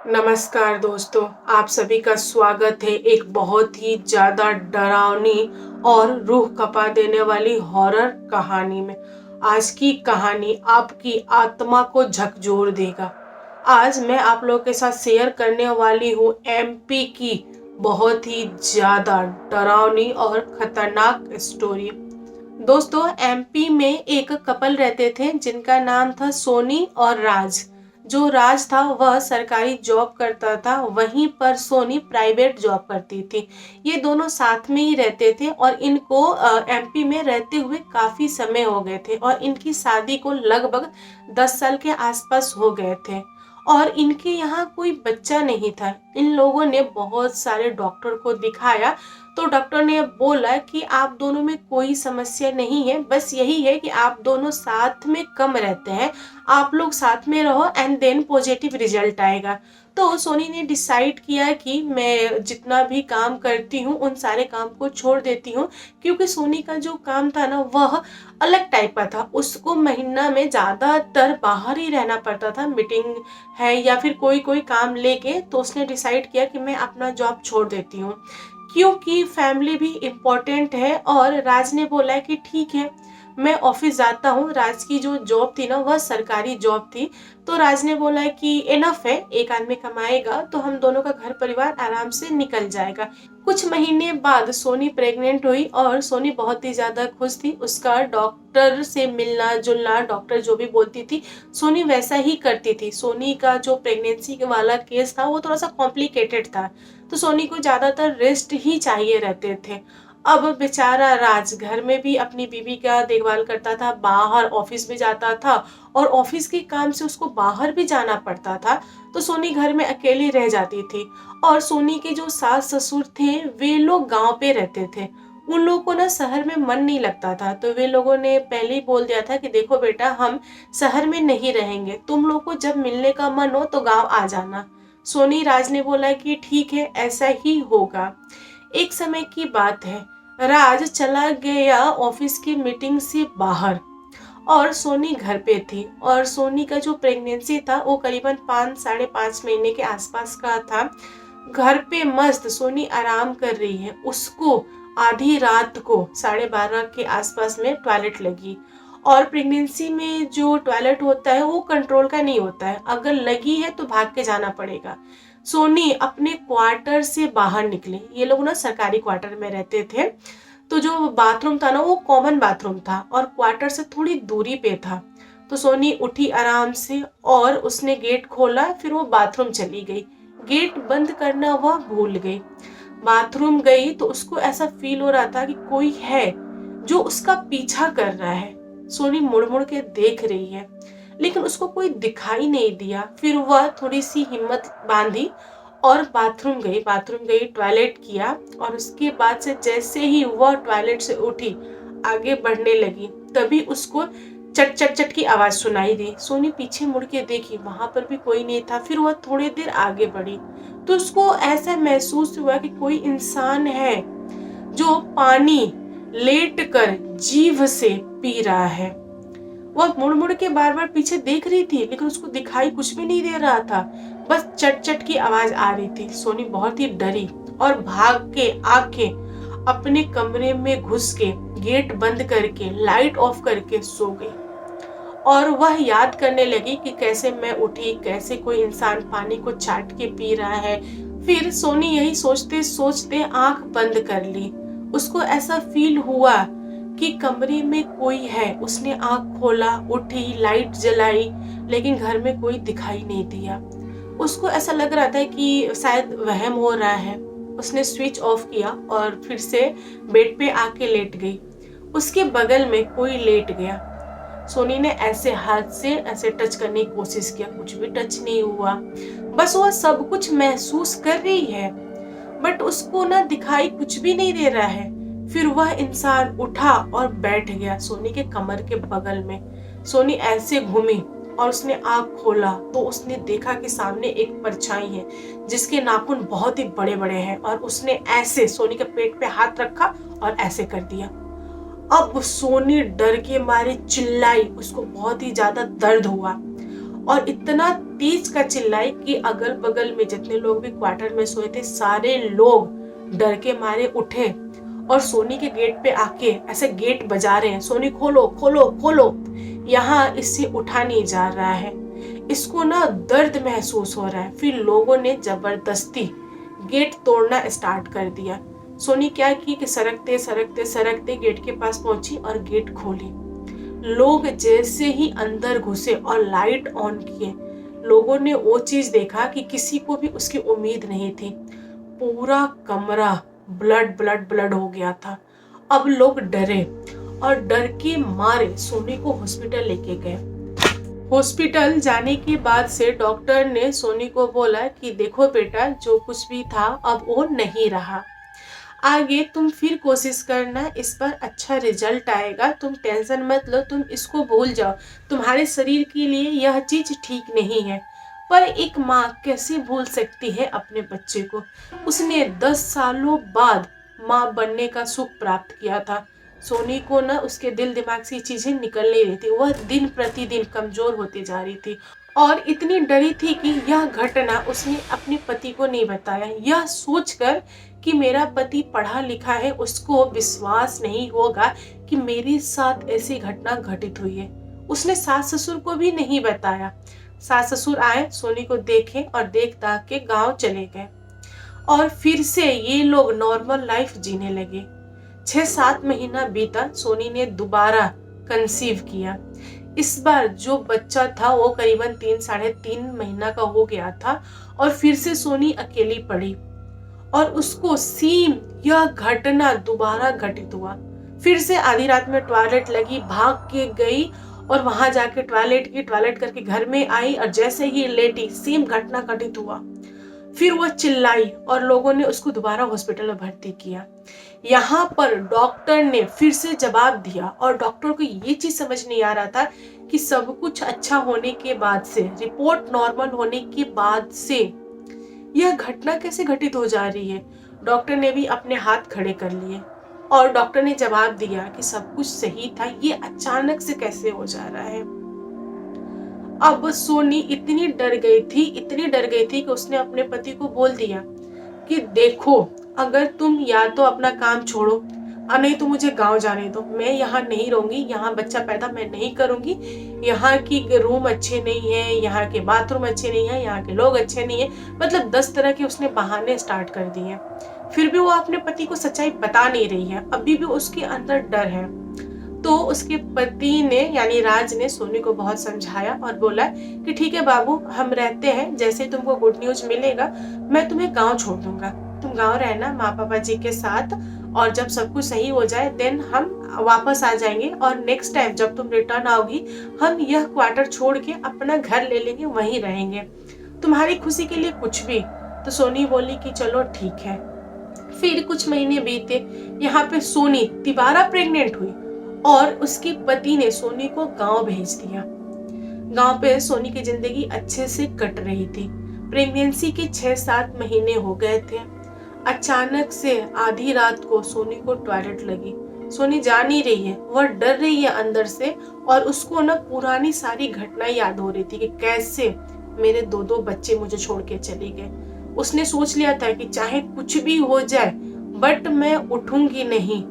नमस्कार दोस्तों, आप सभी का स्वागत है एक बहुत ही ज़्यादा डरावनी और रूह कँपा देने वाली हॉरर कहानी में। आज की कहानी आपकी आत्मा को झकझोर देगा। आज मैं आप लोगों के साथ शेयर करने वाली हूँ एमपी की बहुत ही ज़्यादा डरावनी और खतरनाक स्टोरी। दोस्तों, एमपी में एक कपल रहते थे जिनका नाम था सोनी और राज। जो राज था वह सरकारी जॉब करता था, वहीं पर सोनी प्राइवेट जॉब करती थी। ये दोनों साथ में ही रहते थे और इनको एमपी में रहते हुए काफी समय हो गए थे और इनकी शादी को लगभग 10 साल के आसपास हो गए थे और इनके यहाँ कोई बच्चा नहीं था। इन लोगों ने बहुत सारे डॉक्टर को दिखाया तो डॉक्टर ने बोला कि आप दोनों में कोई समस्या नहीं है, बस यही है कि आप दोनों साथ में कम रहते हैं। आप लोग साथ में रहो एंड देन पॉजिटिव रिजल्ट आएगा। तो सोनी ने डिसाइड किया कि मैं जितना भी काम करती हूँ उन सारे काम को छोड़ देती हूँ, क्योंकि सोनी का जो काम था ना वह अलग टाइप का था। उसको महीना में ज्यादातर बाहर ही रहना पड़ता था, मीटिंग है या फिर कोई कोई काम लेके। तो उसने डिसाइड किया कि मैं अपना जॉब छोड़ देती हूँ, क्योंकि फैमिली भी इम्पोर्टेंट है। और राज ने बोला कि ठीक है, मैं ऑफिस जाता हूँ। राज की जो जॉब थी ना वह सरकारी जॉब थी। तो राज ने बोला कि इनफ है, एक आदमी कमाएगा तो हम दोनों का घर परिवार आराम से निकल जाएगा। कुछ महीने बाद सोनी प्रेग्नेंट हुई और सोनी बहुत ही ज्यादा खुश थी। उसका डॉक्टर से मिलना जुलना, डॉक्टर जो भी बोलती थी सोनी वैसा ही करती थी। सोनी का जो प्रेगनेंसी वाला केस था वो थोड़ा सा कॉम्प्लिकेटेड था, तो सोनी को ज्यादातर रेस्ट ही चाहिए रहते थे। अब बेचारा राज घर में भी अपनी बीवी का देखभाल करता था, बाहर ऑफिस भी जाता था और ऑफिस के काम से उसको बाहर भी जाना पड़ता था। तो सोनी घर में अकेली रह जाती थी। और सोनी के जो सास ससुर थे वे लोग गांव पे रहते थे। उन लोगों को ना शहर में मन नहीं लगता था, तो वे लोगों ने पहले ही बोल दिया था कि देखो बेटा, हम शहर में नहीं रहेंगे, तुम लोग को जब मिलने का मन हो तो गांव आ जाना। सोनी राज ने बोला कि ठीक है, ऐसा ही होगा। एक समय की बात है, राज चला गया ऑफिस की मीटिंग से बाहर और सोनी घर पे थी। और सोनी का जो प्रेगनेंसी था वो करीबन 5 साढ़े 5 महीने के आसपास का था। घर पे मस्त सोनी आराम कर रही है। उसको आधी रात को 12:30 के आसपास में टॉयलेट लगी। और प्रेगनेंसी में जो टॉयलेट होता है वो कंट्रोल का नहीं होता है, अगर लगी है तो भाग के जाना पड़ेगा। सोनी अपने क्वार्टर से बाहर निकली। ये लोग ना सरकारी क्वार्टर में रहते थे, तो जो बाथरूम था ना वो कॉमन बाथरूम था और क्वार्टर से थोड़ी दूरी पे था। तो सोनी उठी आराम से और उसने गेट खोला, फिर वो बाथरूम चली गई। गेट बंद करना वह भूल गई। बाथरूम गई तो उसको ऐसा फील हो रहा था कि कोई है जो उसका पीछा कर रहा है। सोनी मुड़ मुड़ के देख रही है लेकिन उसको कोई दिखाई नहीं दिया। फिर वह थोड़ी सी हिम्मत बांधी और बाथरूम गई, टॉयलेट किया। और उसके बाद से जैसे ही वह टॉयलेट से उठी आगे बढ़ने लगी, तभी उसको चट चट चट की आवाज सुनाई दी। सोनी पीछे मुड़ के देखी, वहां पर भी कोई नहीं था। फिर वह थोड़ी देर आगे बढ़ी तो उसको ऐसा महसूस हुआ कि कोई इंसान है जो पानी लेट कर जीभ से पी रहा है। वह मुड़ मुड़ के बार बार पीछे देख रही थी लेकिन उसको दिखाई कुछ भी नहीं दे रहा था, बस चट चट की आवाज आ रही थी। सोनी बहुत ही डरी और भाग के आके अपने कमरे में घुस के गेट बंद करके लाइट ऑफ करके सो गई। और वह याद करने लगी कि कैसे मैं उठी, कैसे कोई इंसान पानी को चाट के पी रहा है। फिर सोनी यही सोचते सोचते आंख बंद कर ली। उसको ऐसा फील हुआ कि कमरे में कोई है। उसने आंख खोला, उठी, लाइट जलाई, लेकिन घर में कोई दिखाई नहीं दिया। उसको ऐसा लग रहा था कि शायद वहम हो रहा है। उसने स्विच ऑफ किया और फिर से बेड पे आके लेट गई। उसके बगल में कोई लेट गया। सोनी ने ऐसे हाथ से ऐसे टच करने की कोशिश किया, कुछ भी टच नहीं हुआ। बस वह सब कुछ महसूस कर रही है बट उसको ना दिखाई कुछ भी नहीं दे रहा है। फिर वह इंसान उठा और बैठ गया सोनी के कमर के बगल में। सोनी ऐसे घूमी और उसने आंख खोला तो उसने देखा कि सामने एक परछाई है जिसके नाखून बहुत ही बड़े बड़े हैं। और उसने ऐसे सोनी के पेट पे हाथ रखा और ऐसे कर दिया। अब सोनी डर के मारे चिल्लाई, उसको बहुत ही ज्यादा दर्द हुआ और इतना तेज का चिल्लाई कि अगल बगल में जितने लोग भी क्वार्टर में सोए थे सारे लोग डर के मारे उठे और सोनी के गेट पे आके ऐसे गेट बजा रहे हैं, सोनी खोलो खोलो खोलो। यहाँ इससे उठा नहीं जा रहा है, इसको ना दर्द महसूस हो रहा है। फिर लोगों ने जबरदस्ती गेट तोड़ना स्टार्ट कर दिया। सोनी क्या की कि सरकते सरकते सरकते गेट के पास पहुंची और गेट खोली। लोग जैसे ही अंदर घुसे और लाइट ऑन किए, लोगों ने वो चीज देखा कि किसी को भी उसकी उम्मीद नहीं थी। पूरा कमरा ब्लड ब्लड ब्लड हो गया था। अब लोग डरे और डर के मारे सोनी को हॉस्पिटल लेके गए। हॉस्पिटल जाने के बाद से डॉक्टर ने सोनी को बोला कि देखो बेटा, जो कुछ भी था अब वो नहीं रहा, आगे तुम फिर कोशिश करना, इस पर अच्छा रिजल्ट आएगा, तुम टेंशन मत लो, तुम इसको भूल जाओ, तुम्हारे शरीर के लिए यह चीज ठीक नहीं है। पर एक माँ कैसे भूल सकती है अपने बच्चे को। उसने 10 सालों बाद माँ बनने का सुख प्राप्त किया था। सोनी को ना उसके दिल दिमाग से चीजें निकल नहीं रही थी, वह दिन प्रतिदिन कमजोर होती जा रही थी और इतनी डरी थी कि यह घटना उसने अपने पति को नहीं बताया, यह सोचकर कि मेरा पति पढ़ा लिखा है, उसको विश्वास नहीं होगा कि मेरे साथ ऐसी घटना घटित हुई है। उसने सास ससुर को भी नहीं बताया। सास ससुर आए, सोनी को देखे और देख दाख के गांव चले गए और फिर से ये लोग नॉर्मल लाइफ जीने लगे। 6-7 महीना बीता, सोनी ने दोबारा कंसीव किया। इस बार जो बच्चा था वो करीबन 3-3.5 महीना का हो गया था और फिर से सोनी अकेली पड़ी और उसको सेम यह घटना दोबारा घटित हुआ। फिर से आधी रात में टॉयलेट लगी, भाग के गई और वहां जाके टॉयलेट करके घर में आई और जैसे ही लेटी सेम घटना घटित हुआ। फिर वो चिल्लाई और लोगों ने उसको दोबारा हॉस्पिटल में भर्ती किया। यहाँ पर डॉक्टर ने फिर से जवाब दिया और डॉक्टर को ये चीज समझ नहीं आ रहा था कि सब कुछ अच्छा होने के बाद से, रिपोर्ट नॉर्मल होने के बाद से यह घटना कैसे घटित हो जा रही है। डॉक्टर ने भी अपने हाथ खड़े कर लिए और डॉक्टर ने जवाब दिया कि सब कुछ सही था, ये अचानक से कैसे हो जा रहा है। अब सोनी इतनी डर गई थी, इतनी डर गई थी कि उसने अपने पति को बोल दिया कि देखो, अगर तुम या तो अपना काम छोड़ो और नहीं तो मुझे गांव जाने दो, मैं यहाँ नहीं रहूंगी, यहाँ बच्चा पैदा मैं नहीं करूंगी, यहाँ की रूम अच्छे नहीं है, यहाँ के बाथरूम अच्छे नहीं है, यहाँ के लोग अच्छे नहीं है। मतलब 10 तरह के उसने बहाने स्टार्ट कर दिए। फिर भी वो अपने पति को सच्चाई बता नहीं रही है, अभी भी उसके अंदर डर है। तो उसके पति ने यानी राज ने सोनी को बहुत समझाया और बोला कि ठीक है बाबू, हम रहते हैं, जैसे तुमको गुड न्यूज मिलेगा मैं तुम्हें गांव छोड़ दूंगा, तुम गांव रहना माँ पापा जी के साथ, और जब सब कुछ सही हो जाए देन हम वापस आ जाएंगे और नेक्स्ट टाइम जब तुम रिटर्न आओगी हम यह क्वार्टर छोड़ के अपना घर ले लेंगे, वहीं रहेंगे, तुम्हारी खुशी के लिए कुछ भी। तो सोनी बोली कि चलो ठीक है। फिर कुछ महीने बीते, यहाँ पे सोनी दोबारा प्रेग्नेंट हुई और उसके पति ने सोनी को गांव भेज दिया। गांव पे सोनी की जिंदगी अच्छे से कट रही थी। प्रेगनेंसी के 6-7 महीने हो गए थे। अचानक से आधी रात को सोनी को टॉयलेट लगी। सोनी जा नहीं रही है, वह डर रही है अंदर से और उसको ना पुरानी सारी घटनाएं याद हो रही थी कि कैसे मेरे 2 बच्चे मुझे छोड़ के चले गए। उसने सोच लिया था कि चाहे कुछ भी हो जाए बट मैं उठूंगी नहीं,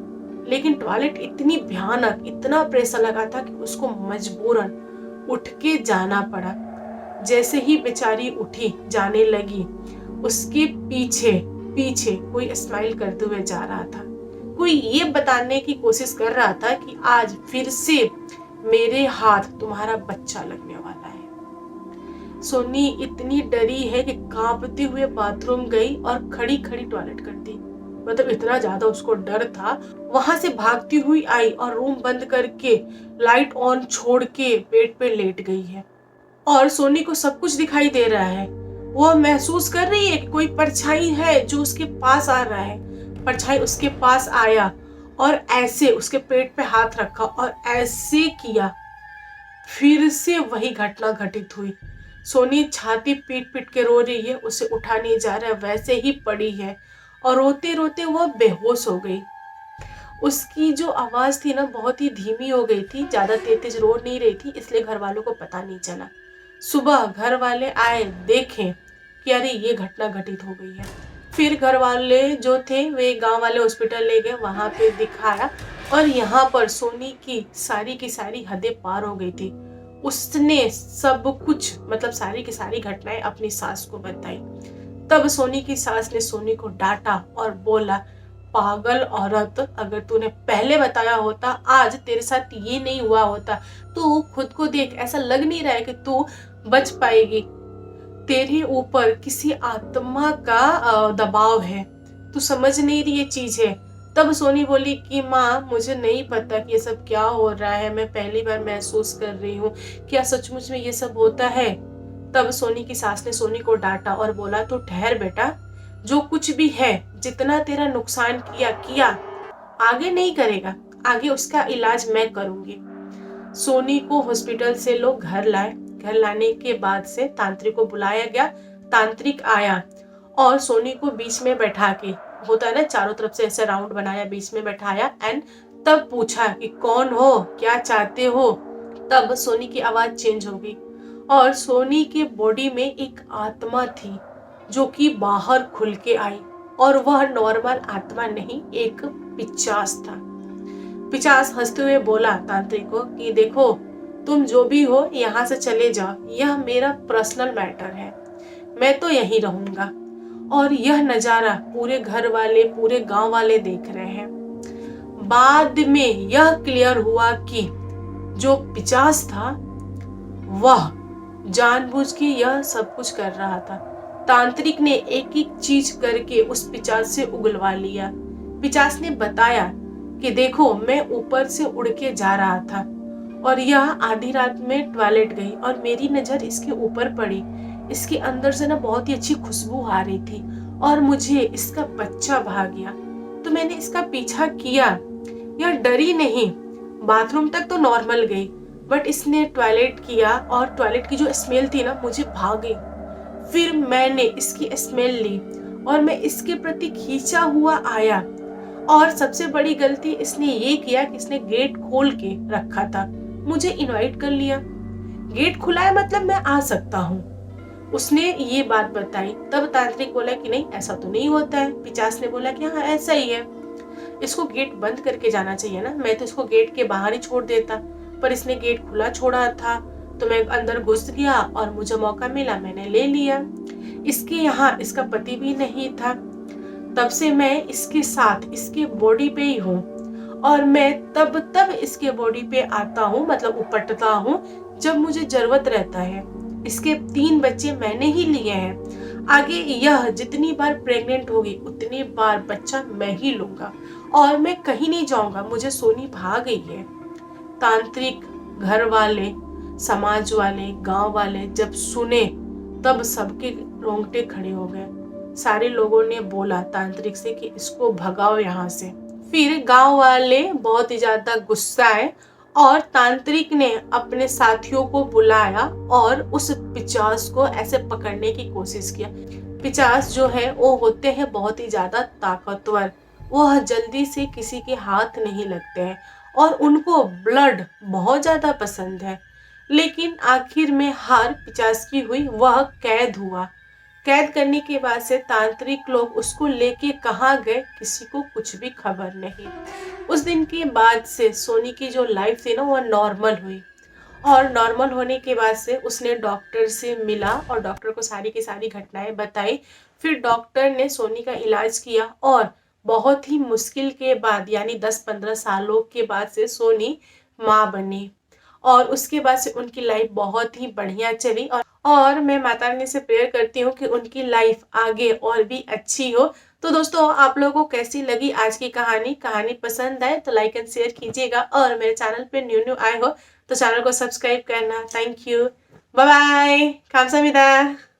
लेकिन टॉयलेट इतनी भयानक, इतना प्रेशर लगा था कि उसको मजबूरन उठ के जाना पड़ा। जैसे ही बेचारी उठी जाने लगी, उसके पीछे पीछे कोई स्माइल करते हुए जा रहा था। कोई ये बताने की कोशिश कर रहा था कि आज फिर से मेरे हाथ तुम्हारा बच्चा लगने वाला है। सोनी इतनी डरी है कि कांपते हुए बाथरूम गई और खड़ी खड़ी टॉयलेट कर दी। मतलब इतना ज्यादा उसको डर था। वहां से भागती हुई आई और रूम बंद करके लाइट ऑन छोड़ के बेड पे लेट गई है और सोनी को सब कुछ दिखाई दे रहा है। वो महसूस कर रही है कि कोई परछाई है जो उसके पास आ रहा है। परछाई उसके पास आया और ऐसे उसके पेट पे हाथ रखा और ऐसे किया। फिर से वही घटना घटित हुई। सोनी छाती पीट पीट के रो रही है, उसे उठा नहीं जा रहा है, वैसे ही पड़ी है और रोते रोते वह बेहोश हो गई। उसकी जो आवाज थी ना बहुत ही धीमी हो गई थी, ज्यादा तेज तेज रो नहीं रही थी, इसलिए घर वालों को पता नहीं चला। सुबह घर वाले आए, देखें कि अरे ये घटना घटित हो गई है। फिर घर वाले जो थे वे गांव वाले हॉस्पिटल ले गए, वहां पे दिखाया और यहाँ पर सोनी की सारी हदें पार हो गई थी। उसने सब कुछ मतलब सारी की सारी घटनाएं अपनी सास को बताई। तब सोनी की सास ने सोनी को डांटा और बोला, पागल औरत, अगर तूने पहले बताया होता आज तेरे साथ ये नहीं हुआ होता। तू खुद को देख, ऐसा लग नहीं रहा है कि तू बच पाएगी। तेरे ऊपर किसी आत्मा का दबाव है, तू समझ नहीं रही ये चीज है। तब सोनी बोली कि माँ, मुझे नहीं पता कि ये सब क्या हो रहा है, मैं पहली बार महसूस कर रही हूँ, क्या सचमुच में ये सब होता है। तब सोनी की सास ने सोनी को डांटा और बोला, तू ठहर बेटा, जो कुछ भी है, जितना तेरा नुकसान किया किया, आगे नहीं करेगा, आगे उसका इलाज मैं करूंगी। सोनी को हॉस्पिटल से लोग घर लाए। घर लाने के बाद से तांत्रिक को बुलाया गया। तांत्रिक आया और सोनी को बीच में बैठा के, होता है ना, चारों तरफ से ऐसे राउंड बनाया, बीच में बैठाया एंड तब पूछा कि कौन हो, क्या चाहते हो। तब सोनी की आवाज चेंज हो गई और सोनी के बॉडी में एक आत्मा थी जो कि बाहर खुल के आई और वह नॉर्मल आत्मा नहीं, एक पिचास था। पिचास हंसते हुए बोला तांत्रिक को कि देखो, तुम जो भी हो यहाँ से चले जाओ, यह मेरा पर्सनल मैटर है, मैं तो यहीं रहूंगा। और यह नजारा पूरे घर वाले, पूरे गांव वाले देख रहे हैं। बाद में यह क्लियर हुआ कि जो पिचास था वह जानबूझ के यह सब कुछ कर रहा था। तांत्रिक ने एक एक चीज करके उस पिचास से उगलवा लिया। पिचास ने बताया कि देखो, मैं ऊपर से उड़ के जा रहा था और यह आधी रात में टॉयलेट गई और मेरी नजर इसके ऊपर पड़ी। इसके अंदर से ना बहुत ही अच्छी खुशबू आ रही थी और मुझे इसका बच्चा भाग गया, तो मैंने इसका पीछा किया। यह डरी नहीं, बाथरूम तक तो नॉर्मल गई, बट इसने टॉयलेट किया और टॉयलेट की जो स्मेल थी ना, मुझे भाग गई। फिर मैंने इसकी स्मेल ली और मैं इसके प्रति खींचा हुआ आया। और सबसे बड़ी गलती इसने ये किया कि इसने गेट खोल के रखा था, मुझे इनवाइट कर लिया। गेट खुला है मतलब मैं आ सकता हूँ, उसने ये बात बताई। तब तांत्रिक बोला कि नहीं, ऐसा तो नहीं होता है। पिचास ने बोला कि हाँ ऐसा ही है, इसको गेट बंद करके जाना चाहिए ना, मैं तो इसको गेट के बाहर ही छोड़ देता, पर इसने गेट खुला छोड़ा था तो मैं अंदर घुस गया और मुझे मौका मिला, मैंने ले लिया। इसके यहाँ इसका पति भी नहीं था, तब से मैं इसके साथ इसके बॉडी पे ही हूँ और मैं तब इसके बॉडी पे आता हूँ, मतलब उपटता हूँ जब मुझे जरूरत रहता है। इसके 3 बच्चे मैंने ही लिए हैं, आगे यह जितनी बार प्रेग्नेंट होगी उतनी बार बच्चा मैं ही लूंगा और मैं कहीं नहीं जाऊंगा, मुझे सोनी भाग गई है। तांत्रिक, घर वाले, समाज वाले, गांव वाले जब सुने तब सबके रोंगटे खड़े हो गए। सारे लोगों ने बोला तांत्रिक से कि इसको भगाओ यहाँ से। फिर गांव वाले बहुत ही ज्यादा गुस्साए और तांत्रिक ने अपने साथियों को बुलाया और उस पिचास को ऐसे पकड़ने की कोशिश किया। पिचास जो है वो होते हैं बहुत ही ज्यादा ताकतवर, वह जल्दी से किसी के हाथ नहीं लगते हैं और उनको ब्लड बहुत ज्यादा पसंद है। लेकिन आखिर में हार पिचास की हुई, वह कैद हुआ। कैद करने के बाद से तांत्रिक लोग उसको लेके कहाँ गए किसी को कुछ भी खबर नहीं। उस दिन के बाद से सोनी की जो लाइफ थी ना वह नॉर्मल हुई और नॉर्मल होने के बाद से उसने डॉक्टर से मिला और डॉक्टर को सारी की सारी घटनाएं बताई। फिर डॉक्टर ने सोनी का इलाज किया और बहुत ही मुश्किल के बाद यानी 10-15 सालों के बाद से सोनी माँ बनी और उसके बाद से उनकी लाइफ बहुत ही बढ़िया चली। और मैं माता रानी से प्रेयर करती हूँ कि उनकी लाइफ आगे और भी अच्छी हो। तो दोस्तों, आप लोगों को कैसी लगी आज की कहानी पसंद आए तो लाइक एंड शेयर कीजिएगा और मेरे चैनल पे न्यू आए हो तो चैनल को सब्सक्राइब करना। Thank you, bye bye, 감사합니다।